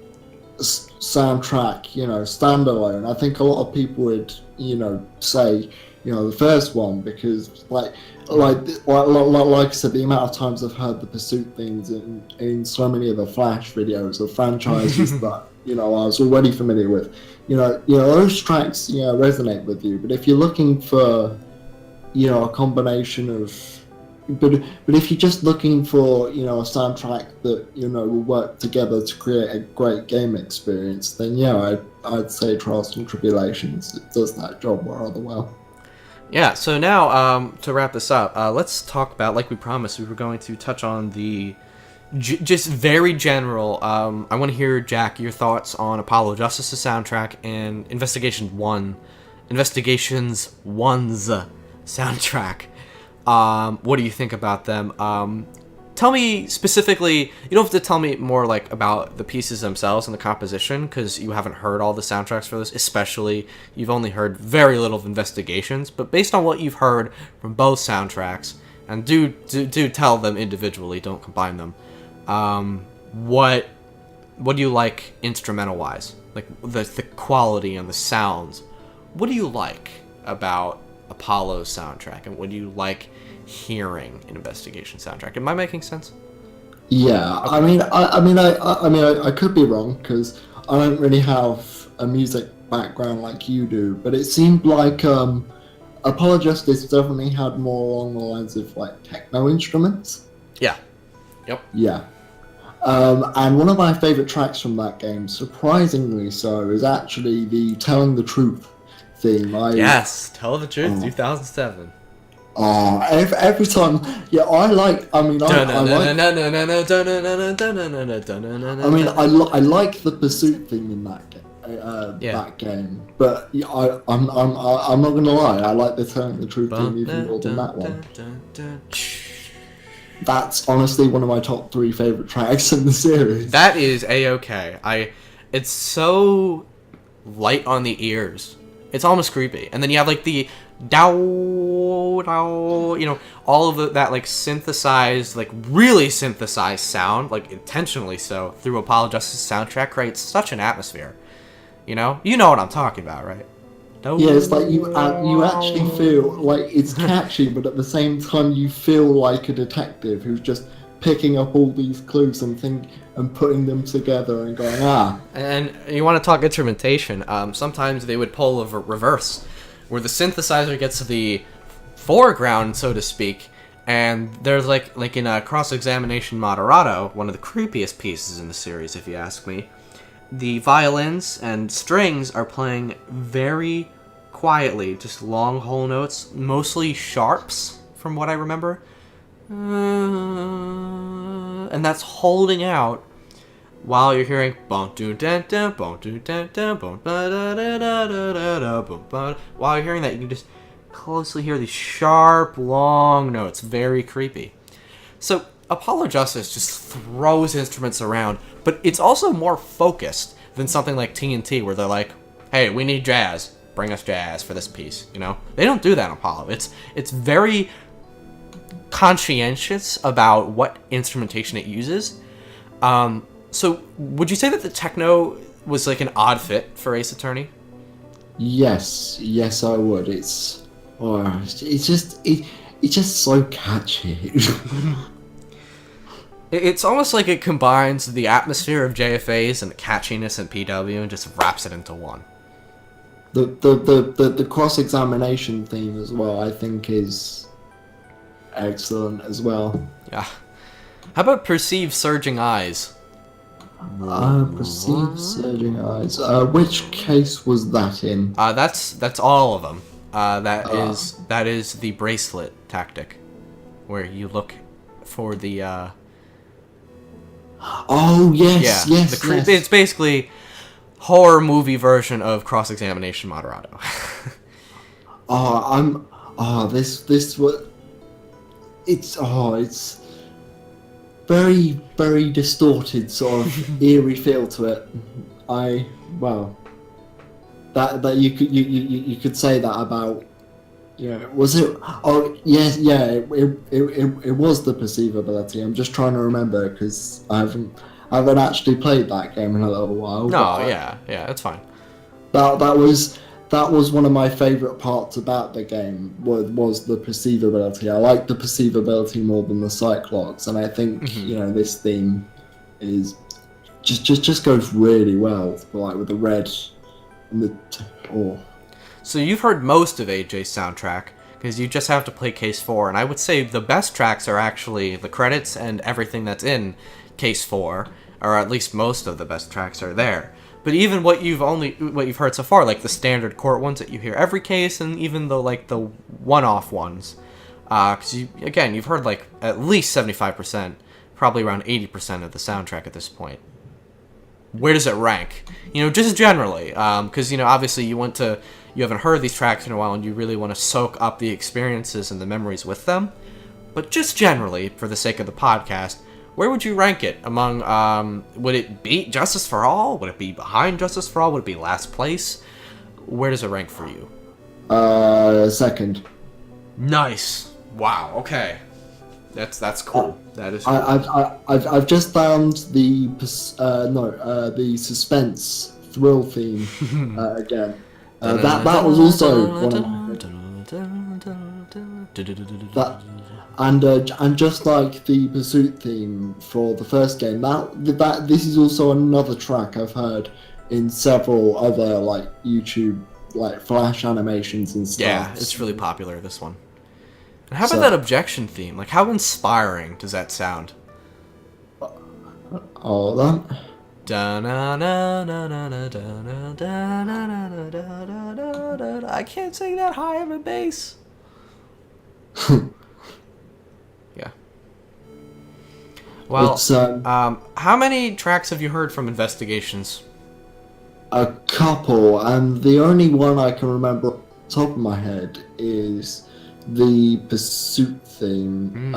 soundtrack, you know, standalone, I think a lot of people would, you know, say, you know, the first one, because like I said, the amount of times I've heard the Pursuit things in so many of the Flash videos of franchises that, you know, I was already familiar with. You know, those tracks, you know, resonate with you. But if you're looking for, you know, a combination of, but if you're just looking for, you know, a soundtrack that, you know, will work together to create a great game experience, then yeah, I'd say Trials and Tribulations. It does that job rather well. Yeah. So now, to wrap this up, let's talk about, like we promised, we were going to touch on the just very general. I want to hear, Jack, your thoughts on Apollo Justice's soundtrack and Investigations 1's soundtrack. What do you think about them? Tell me specifically, you don't have to tell me more like about the pieces themselves and the composition, because you haven't heard all the soundtracks for this, especially you've only heard very little of Investigations, but based on what you've heard from both soundtracks, and do tell them individually, don't combine them, what do you like instrumental wise, like the quality and the sounds? What do you like about Apollo's soundtrack, and what do you like hearing an Investigation soundtrack? Am I making sense? Yeah, okay. I could be wrong, because I don't really have a music background like you do, but it seemed like Apollo Justice definitely had more along the lines of like techno instruments. Yeah. Yep. Yeah. And one of my favorite tracks from that game, surprisingly so, is actually the Telling the Truth theme. Yes, Tell the Truth, 2007. Every time, yeah, I like the Pursuit theme in that game. That game, but I'm not gonna lie, I like the Telling the Truth theme even more than that one. That's honestly one of my top 3 favorite tracks in the series. That is A-okay. It's so light on the ears. It's almost creepy. And then you have like the dow, you know, all of that like synthesized, like really synthesized sound, like intentionally so, through Apollo Justice soundtrack creates such an atmosphere. You know what I'm talking about, right? Yeah, it's like you actually feel like it's catchy, but at the same time you feel like a detective who's just picking up all these clues and putting them together and going, And you want to talk instrumentation? Sometimes they would pull a reverse, where the synthesizer gets to the foreground, so to speak, and there's like in a Cross-Examination Moderato, one of the creepiest pieces in the series, if you ask me. The violins and strings are playing very quietly, just long whole notes, mostly sharps, from what I remember. And that's holding out while you're hearing while you're hearing that, you can just closely hear these sharp, long notes, very creepy. So Apollo Justice just throws instruments around, but it's also more focused than something like TNT, where they're like, hey, we need jazz, bring us jazz for this piece, you know? They don't do that on Apollo. It's very conscientious about what instrumentation it uses. So would you say that the techno was like an odd fit for Ace Attorney? Yes, I would. Oh, it's just so catchy. It's almost like it combines the atmosphere of JFAs and the catchiness in PW and just wraps it into one. The cross examination theme as well, I think, is excellent as well. Yeah. How about Perceive Surging Eyes? Perceived surging eyes. Which case was that in? That's all of them. That is the bracelet tactic, where you look for the. Oh yes, Yeah, yes, yes. it's basically horror movie version of Cross Examination Moderato. This what. It's very, very distorted, sort of eerie feel to it. That you could say that about, was it? Oh yes, yeah, it was the perceivability. I'm just trying to remember because I haven't actually played that game in a little while. No, yeah, that's fine. That was one of my favourite parts about the game was the perceivability. I like the perceivability more than the Cyclops, and I think this theme is just goes really well, like with the red and the So you've heard most of AJ's soundtrack because you just have to play Case 4, and I would say the best tracks are actually the credits and everything that's in Case 4, or at least most of the best tracks are there. But even what you've heard so far, like the standard court ones that you hear every case, and even the one-off ones, because you've heard like at least 75%, probably around 80% of the soundtrack at this point. Where does it rank? Just generally, because obviously you haven't heard these tracks in a while, and you really want to soak up the experiences and the memories with them. But just generally, for the sake of the podcast, where would you rank it among, would it beat Justice for All? Would it be behind Justice for All? Would it be last place? Where does it rank for you? Second. Nice. Wow, okay. That's cool. That is cool. I've just found the suspense thrill theme again. That was also one of my that. And just like the Pursuit theme for the first game, this is also another track I've heard in several other YouTube flash animations and stuff. Yeah, it's really popular, this one. And how about that objection theme? How inspiring does that sound? Oh, that. I can't sing that high of a bass. Yeah. Well, how many tracks have you heard from Investigations? A couple, and the only one I can remember off the top of my head is the Pursuit theme.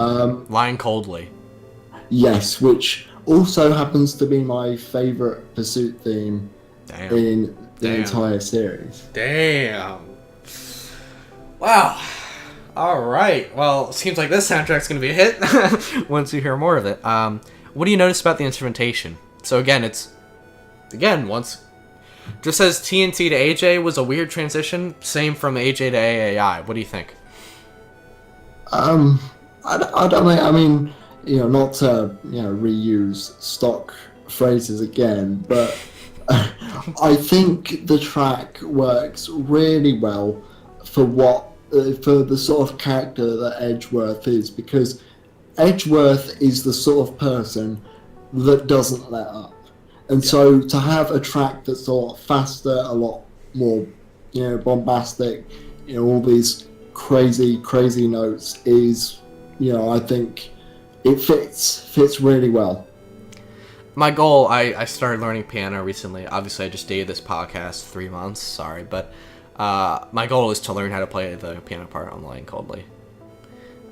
Lying Coldly. Yes, which also happens to be my favourite Pursuit theme in the entire series. Damn. Wow. All right. Well, it seems like this soundtrack's going to be a hit once you hear more of it. What do you notice about the instrumentation? So again, once just as TNT to AJ was a weird transition, same from AJ to AAI. What do you think? I don't know. I mean, not to reuse stock phrases again, but I think the track works really well for for the sort of character that Edgeworth is, because Edgeworth is the sort of person that doesn't let up, and so to have a track that's sort of faster, a lot more, bombastic, all these crazy notes is, I think it fits really well. My goal, I started learning piano recently. Obviously, I just dated this podcast 3 months. Sorry, but my goal is to learn how to play the piano part on Lying Coldly,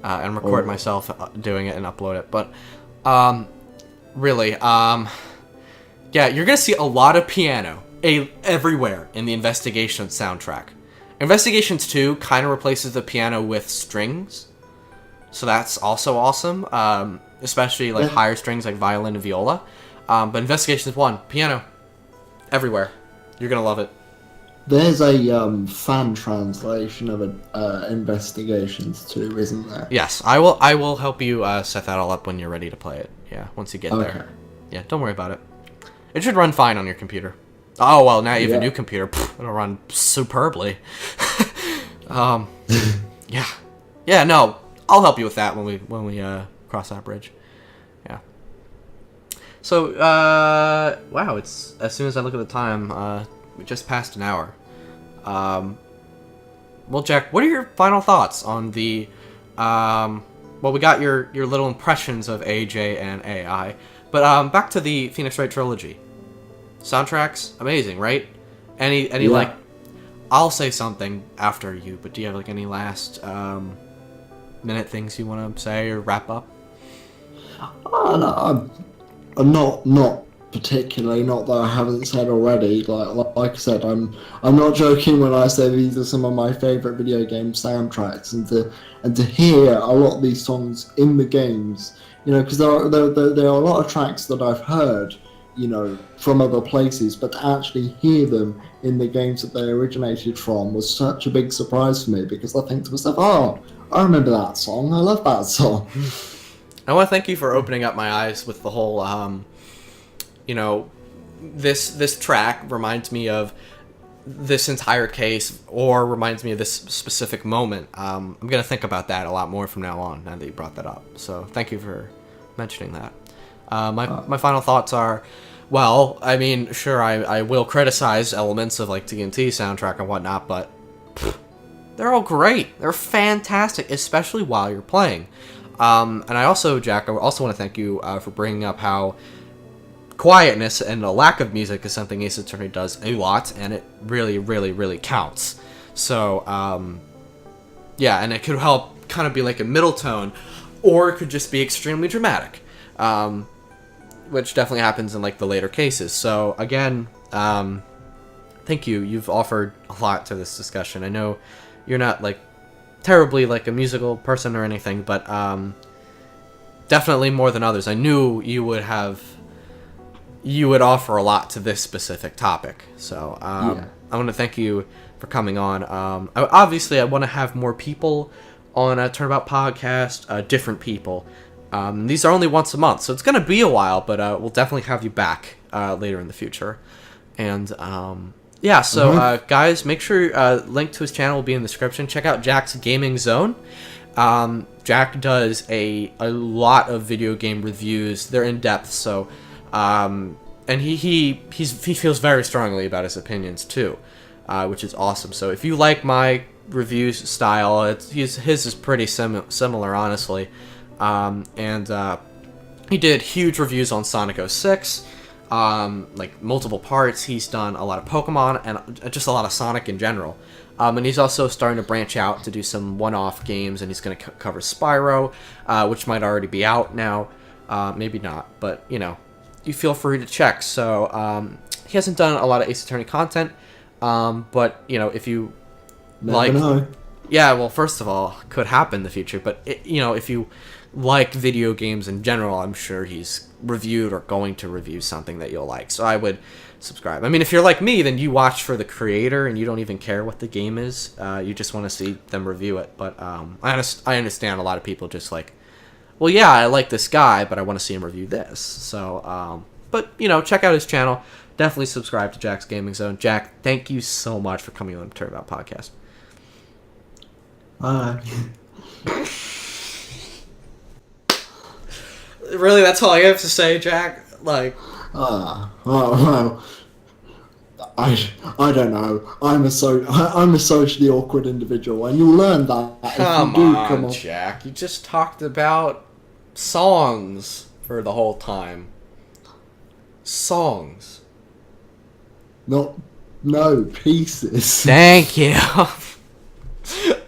and record myself doing it and upload it. But really, yeah, you're gonna see a lot of piano everywhere in the Investigations soundtrack. Investigations 2 kind of replaces the piano with strings, so that's also awesome. Especially higher strings like violin and viola. But Investigations 1, piano everywhere. You're gonna love it. There's a fan translation of Investigations 2, isn't there? Yes, I will help you set that all up when you're ready to play it. Yeah, once you get there. Yeah, don't worry about it. It should run fine on your computer. Oh well, now you have a new computer. It'll run superbly. Yeah, yeah. No, I'll help you with that when we cross that bridge. Yeah. So wow, it's as soon as I look at the time, we just passed an hour. Well, Jack, what are your final thoughts on the? Well, we got your little impressions of AJ and AI, but back to the Phoenix Wright trilogy. Soundtracks, amazing, right? Any like, I'll say something after you, but do you have like any last minute things you want to say or wrap up? No, I'm not particularly. Not that I haven't said already. Like I said, I'm not joking when I say these are some of my favorite video game soundtracks, and to hear a lot of these songs in the games, because there are a lot of tracks that I've heard, from other places, but to actually hear them in the games that they originated from was such a big surprise for me, because I think to myself, oh, I remember that song. I love that song. I want to thank you for opening up my eyes with the whole, this track reminds me of this entire case, or reminds me of this specific moment. I'm going to think about that a lot more from now on, now that you brought that up. So thank you for mentioning that. My final thoughts are, well, I mean, sure, I will criticize elements of, like, TNT soundtrack and whatnot, but they're all great. They're fantastic, especially while you're playing. And I also, Jack, I also want to thank you for bringing up how quietness and a lack of music is something Ace Attorney does a lot, and it really, really, really counts. So, yeah, and it could help kind of be like a middle tone, or it could just be extremely dramatic, which definitely happens in, like, the later cases. So, again, thank you. You've offered a lot to this discussion. I know you're not, like, terribly, like, a musical person or anything, but definitely more than others. I knew you would offer a lot to this specific topic. So I want to thank you for coming on. Obviously, I want to have more people on a Turnabout podcast, different people. These are only once a month, so it's going to be a while, but we'll definitely have you back later in the future. And yeah, so guys, make sure link to his channel will be in the description. Check out Jack's Gaming Zone. Jack does a lot of video game reviews. They're in depth, so and he feels very strongly about his opinions too, which is awesome. So if you like my reviews style, his is pretty similar, honestly. And he did huge reviews on Sonic 06. Like multiple parts. He's done a lot of Pokemon and just a lot of Sonic in general. And he's also starting to branch out to do some one-off games, and he's going to cover Spyro, which might already be out now. Maybe not, but, you feel free to check. So, he hasn't done a lot of Ace Attorney content, but, if you Never know. Yeah, well, first of all, could happen in the future, but, if you like video games in general, I'm sure he's reviewed or going to review something that you'll like. So I would subscribe. I mean, if you're like me, then you watch for the creator and you don't even care what the game is. You just want to see them review it. But I understand a lot of people just like, well, yeah, I like this guy, but I want to see him review this. So, but, check out his channel. Definitely subscribe to Jack's Gaming Zone. Jack, thank you so much for coming on the Turnabout podcast. Really, that's all I have to say, Jack? Like... well, I don't know. I'm a socially awkward individual, and you'll learn that come on, Jack. You just talked about songs for the whole time. Songs. No, pieces. Thank you.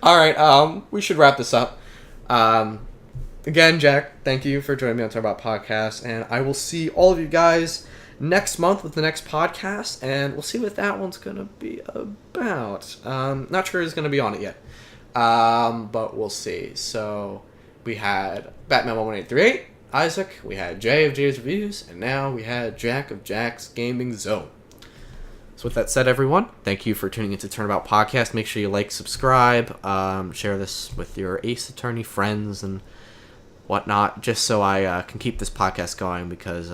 Alright, we should wrap this up. Again, Jack, thank you for joining me on Turnabout Podcast, and I will see all of you guys next month with the next podcast, and we'll see what that one's going to be about. Not sure who's going to be on it yet, but we'll see. So, we had Batman 1838, Isaac, we had Jay of Jay's Reviews, and now we had Jack of Jack's Gaming Zone. So with that said, everyone, thank you for tuning into Turnabout Podcast. Make sure you like, subscribe, share this with your Ace Attorney friends and whatnot, just so I can keep this podcast going, because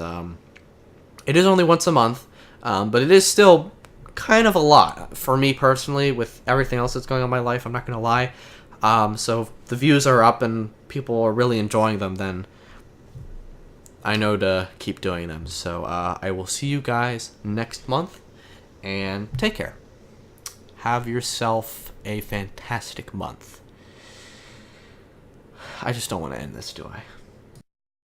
it is only once a month, but it is still kind of a lot for me personally with everything else that's going on in my life. I'm not going to lie. So if the views are up and people are really enjoying them, then I know to keep doing them. So I will see you guys next month, and take care. Have yourself a fantastic month. I just don't want to end this, do I?